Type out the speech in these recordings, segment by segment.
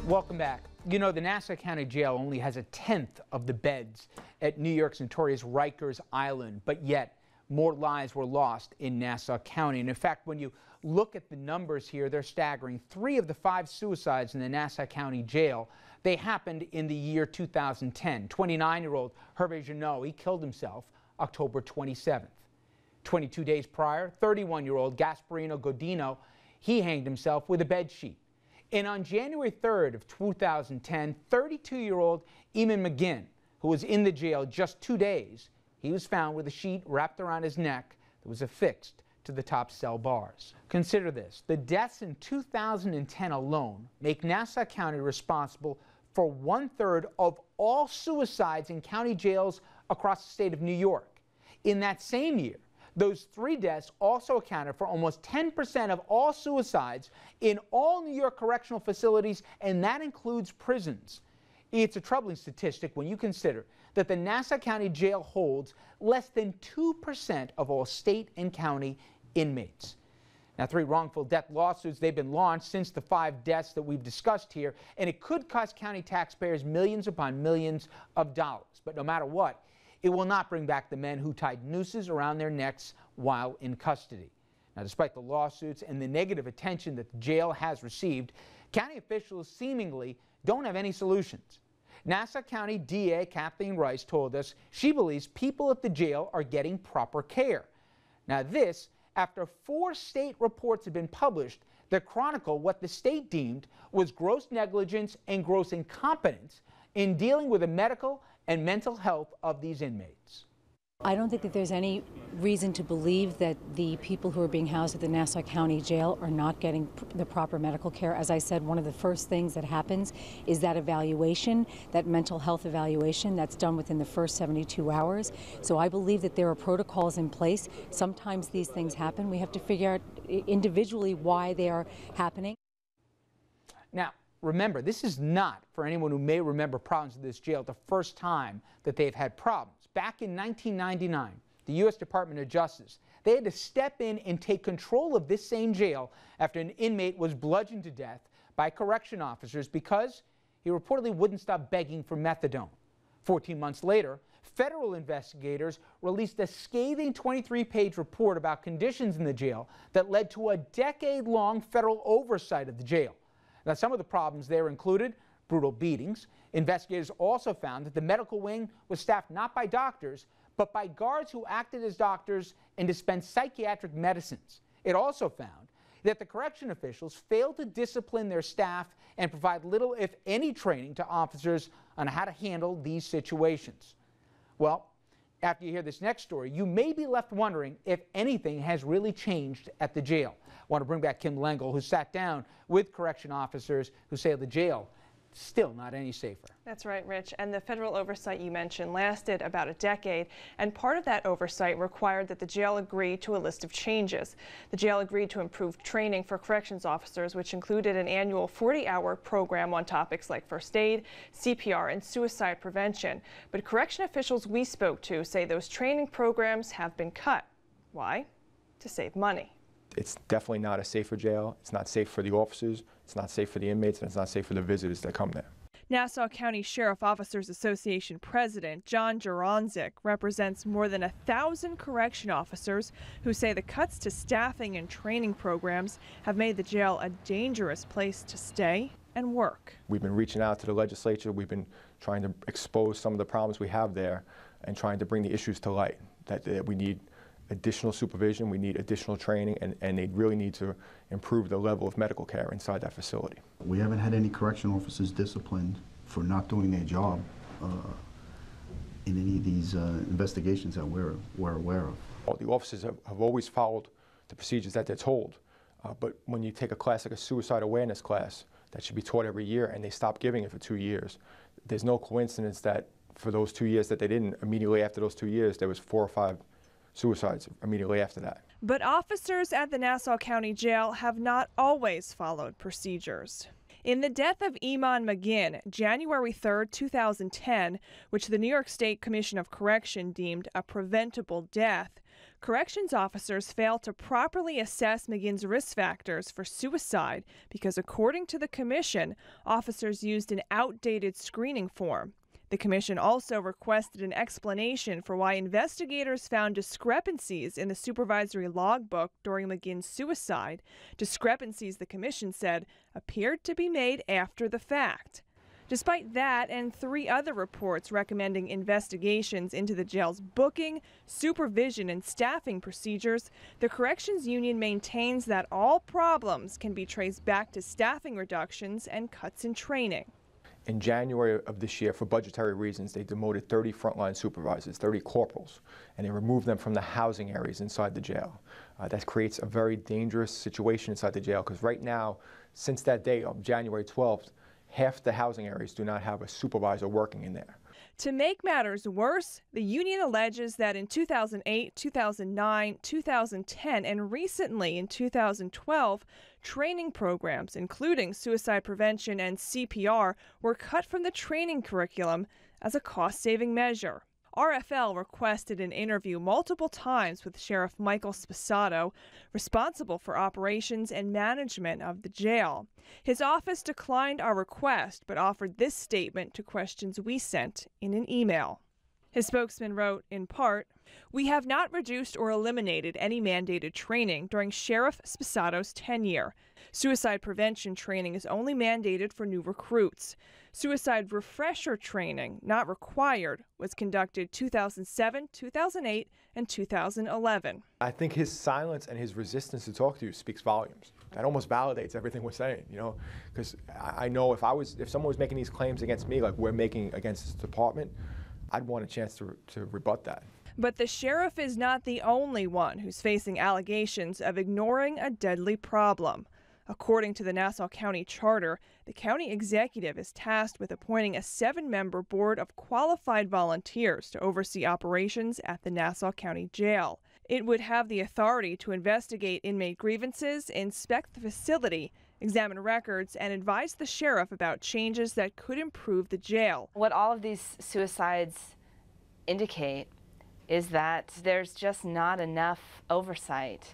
Welcome back. You know, the Nassau County Jail only has 1/10 of the beds at New York's notorious Rikers Island, but yet more lives were lost in Nassau County. And in fact, when you look at the numbers here, they're staggering. 3 of the 5 suicides in the Nassau County Jail, they happened in the year 2010. 29-year-old Hervé Janot, he killed himself October 27th. 22 days prior, 31-year-old Gasparino Godino, he hanged himself with a bed sheet. And on January 3rd of 2010, 32-year-old Eamon McGinn, who was in the jail just 2 days, he was found with a sheet wrapped around his neck that was affixed to the top cell bars. Consider this: the deaths in 2010 alone make Nassau County responsible for 1/3 of all suicides in county jails across the state of New York. In that same year, those 3 deaths also accounted for almost 10% of all suicides in all New York correctional facilities, and that includes prisons. It's a troubling statistic when you consider that the Nassau County Jail holds less than 2% of all state and county inmates. Now, 3 wrongful death lawsuits, they've been launched since the 5 deaths that we've discussed here, and it could cost county taxpayers millions upon millions of dollars. But no matter what, it will not bring back the men who tied nooses around their necks while in custody. Now, despite the lawsuits and the negative attention that the jail has received, county officials seemingly don't have any solutions. Nassau County DA Kathleen Rice told us she believes people at the jail are getting proper care. Now, this after 4 state reports have been published that chronicle what the state deemed was gross negligence and gross incompetence in dealing with the medical and mental health of these inmates. I don't think that there's any reason to believe that the people who are being housed at the Nassau County Jail are not getting the proper medical care. As I said, one of the first things that happens is that evaluation, that mental health evaluation that's done within the first 72 hours. So I believe that there are protocols in place. Sometimes these things happen. We have to figure out individually why they are happening. Now, remember, this is not, for anyone who may remember problems at this jail, the first time that they've had problems. Back in 1999, the U.S. Department of Justice, they had to step in and take control of this same jail after an inmate was bludgeoned to death by correction officers because he reportedly wouldn't stop begging for methadone. 14 months later, federal investigators released a scathing 23-page report about conditions in the jail that led to a decade-long federal oversight of the jail. Now, some of the problems there included brutal beatings. Investigators also found that the medical wing was staffed not by doctors, but by guards who acted as doctors and dispensed psychiatric medicines. It also found that the correction officials failed to discipline their staff and provide little, if any, training to officers on how to handle these situations. Well, after you hear this next story, you may be left wondering if anything has really changed at the jail. I want to bring back Kim Lengel, who sat down with correction officers who say the jail still not any safer. That's right, Rich. And the federal oversight you mentioned lasted about a decade, and part of that oversight required that the jail agree to a list of changes. The jail agreed to improve training for corrections officers, which included an annual 40-hour program on topics like first aid, CPR, and suicide prevention. But correction officials we spoke to say those training programs have been cut. Why? To save money. It's definitely not a safer jail. It's not safe for the officers, it's not safe for the inmates, and it's not safe for the visitors that come there. Nassau County Sheriff Officers Association President John Jaronzik represents more than 1,000 correction officers who say the cuts to staffing and training programs have made the jail a dangerous place to stay and work. We've been reaching out to the legislature. We've been trying to expose some of the problems we have there and trying to bring the issues to light, that we need additional supervision, we need additional training, and they really need to improve the level of medical care inside that facility. We haven't had any correction officers disciplined for not doing their job in any of these investigations that we're aware of. Well, the officers have always followed the procedures that they're told, but when you take a class like a suicide awareness class that should be taught every year and they stop giving it for 2 years, there's no coincidence that for those 2 years that they didn't, immediately after those 2 years, there was 4 or 5 suicides immediately after that. But officers at the Nassau County Jail have not always followed procedures. In the death of Eamon McGinn, January 3, 2010, which the New York State Commission of Correction deemed a preventable death, corrections officers failed to properly assess McGinn's risk factors for suicide because, according to the commission, officers used an outdated screening form. The commission also requested an explanation for why investigators found discrepancies in the supervisory logbook during McGinn's suicide, discrepancies the commission said appeared to be made after the fact. Despite that and 3 other reports recommending investigations into the jail's booking, supervision, and staffing procedures, the Corrections Union maintains that all problems can be traced back to staffing reductions and cuts in training. In January of this year, for budgetary reasons, they demoted 30 frontline supervisors, 30 corporals, and they removed them from the housing areas inside the jail. That creates a very dangerous situation inside the jail, because right now, since that day of January 12th, half the housing areas do not have a supervisor working in there. To make matters worse, the union alleges that in 2008, 2009, 2010, and recently in 2012, training programs, including suicide prevention and CPR, were cut from the training curriculum as a cost-saving measure. RFL requested an interview multiple times with Sheriff Michael Sposato, responsible for operations and management of the jail. His office declined our request, but offered this statement to questions we sent in an email. His spokesman wrote, in part, "We have not reduced or eliminated any mandated training during Sheriff Sposato's tenure. Suicide prevention training is only mandated for new recruits. Suicide refresher training, not required, was conducted 2007, 2008, and 2011. I think his silence and his resistance to talk to you speaks volumes. That almost validates everything we're saying, you know, because I know if someone was making these claims against me, like we're making against this department, I'd want a chance to rebut that. But the sheriff is not the only one who's facing allegations of ignoring a deadly problem. According to the Nassau County Charter, the county executive is tasked with appointing a 7-member board of qualified volunteers to oversee operations at the Nassau County Jail. It would have the authority to investigate inmate grievances, inspect the facility, examine records, and advise the sheriff about changes that could improve the jail. What all of these suicides indicate is that there's just not enough oversight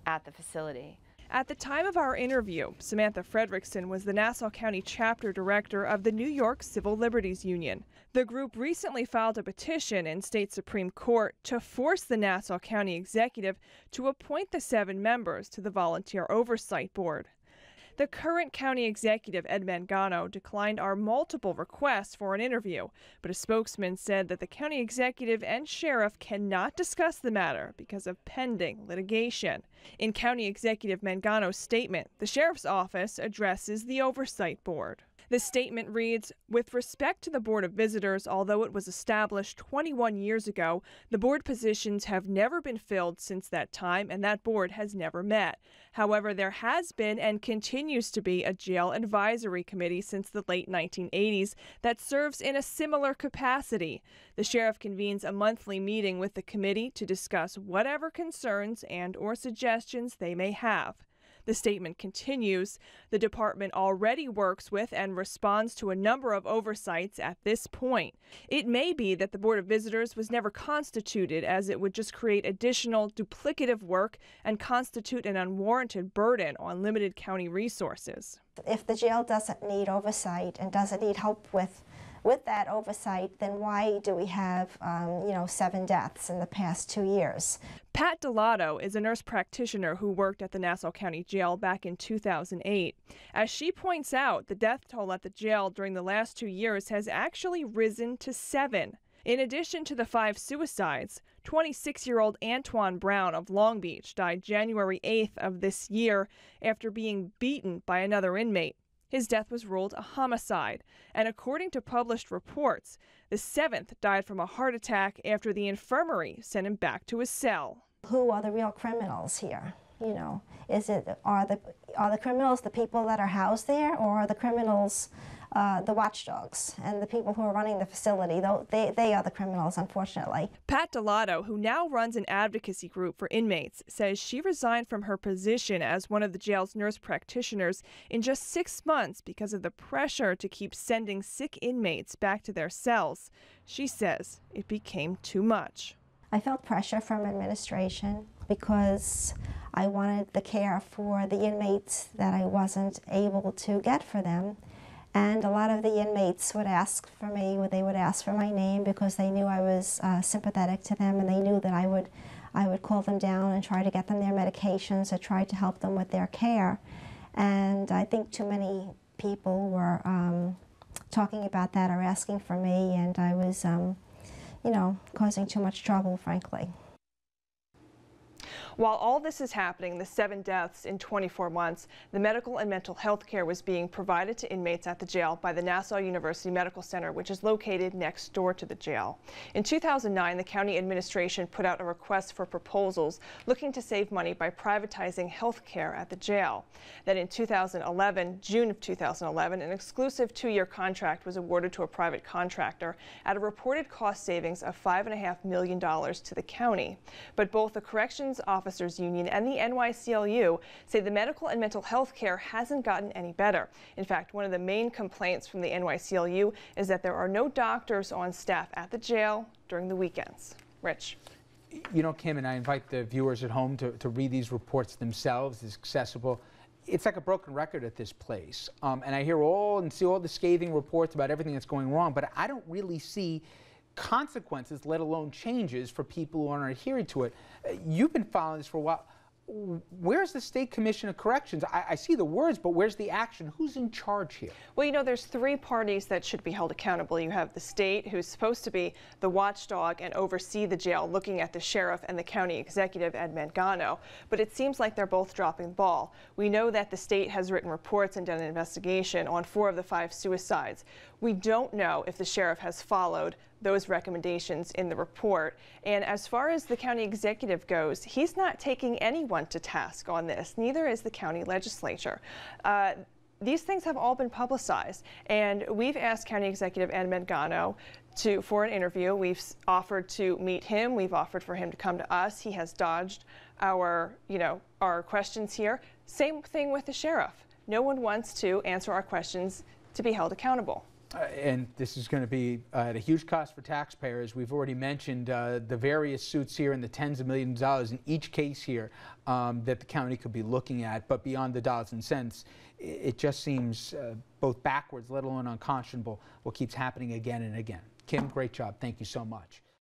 at the facility. At the time of our interview, Samantha Fredrickson was the Nassau County chapter director of the New York Civil Liberties Union. The group recently filed a petition in state Supreme Court to force the Nassau County executive to appoint the 7 members to the Volunteer Oversight Board. The current county executive, Ed Mangano, declined our multiple requests for an interview, but a spokesman said that the county executive and sheriff cannot discuss the matter because of pending litigation. In County Executive Mangano's statement, the sheriff's office addresses the oversight board. The statement reads, "With respect to the Board of Visitors, although it was established 21 years ago, the board positions have never been filled since that time, and that board has never met. However, there has been and continues to be a jail advisory committee since the late 1980s that serves in a similar capacity. The sheriff convenes a monthly meeting with the committee to discuss whatever concerns and/or suggestions they may have." The statement continues, "The department already works with and responds to a number of oversights at this point. It may be that the Board of Visitors was never constituted, as it would just create additional duplicative work and constitute an unwarranted burden on limited county resources." If the jail doesn't need oversight and doesn't need help with that oversight, then why do we have 7 deaths in the past 2 years? Pat Delato is a nurse practitioner who worked at the Nassau County Jail back in 2008. As she points out, the death toll at the jail during the last 2 years has actually risen to 7. In addition to the 5 suicides, 26-year-old Antoine Brown of Long Beach died January 8th of this year after being beaten by another inmate. His death was ruled a homicide, and according to published reports, the 7th died from a heart attack after the infirmary sent him back to his cell. Who are the real criminals here? You know, are the criminals the people that are housed there, or are the criminals the watchdogs and the people who are running the facility? They are the criminals, unfortunately. Pat Delato, who now runs an advocacy group for inmates, says she resigned from her position as one of the jail's nurse practitioners in just 6 months because of the pressure to keep sending sick inmates back to their cells. She says it became too much. I felt pressure from administration because I wanted the care for the inmates that I wasn't able to get for them. And a lot of the inmates would ask for me, they would ask for my name because they knew I was sympathetic to them, and they knew that I would call them down and try to get them their medications or try to help them with their care. And I think too many people were talking about that or asking for me, and I was, you know, causing too much trouble, frankly. While all this is happening, the 7 deaths in 24 months, the medical and mental health care was being provided to inmates at the jail by the Nassau University Medical Center, which is located next door to the jail. In 2009, the county administration put out a request for proposals looking to save money by privatizing health care at the jail. Then in 2011, June of 2011, an exclusive 2-year contract was awarded to a private contractor at a reported cost savings of $5.5 million to the county. But both the Corrections Officers Union and the NYCLU say the medical and mental health care hasn't gotten any better. In fact, one of the main complaints from the NYCLU is that there are no doctors on staff at the jail during the weekends. Rich. You know, Kim, and I invite the viewers at home to read these reports themselves. It's accessible. It's like a broken record at this place. And I hear see all the scathing reports about everything that's going wrong, but I don't really see consequences, let alone changes, for people who aren't adhering to it. You've been following this for a while. Where's the State Commission of Corrections? I see the words, but where's the action? Who's in charge here? Well, you know, there's 3 parties that should be held accountable. You have the state, who's supposed to be the watchdog and oversee the jail, looking at the sheriff and the county executive, Ed Mangano. But it seems like they're both dropping the ball. We know that the state has written reports and done an investigation on 4 of the 5 suicides. We don't know if the sheriff has followed those recommendations in the report. And as far as the county executive goes, he's not taking anyone to task on this. Neither is the county legislature. These things have all been publicized, and we've asked County Executive Ed Mangano for an interview. We've offered to meet him. We've offered for him to come to us. He has dodged our questions here. Same thing with the sheriff. No one wants to answer our questions to be held accountable. And this is going to be at a huge cost for taxpayers. We've already mentioned the various suits here and the tens of millions of dollars in each case here that the county could be looking at. But beyond the dollars and cents, it just seems both backwards, let alone unconscionable, what keeps happening again and again. Kim, great job. Thank you so much.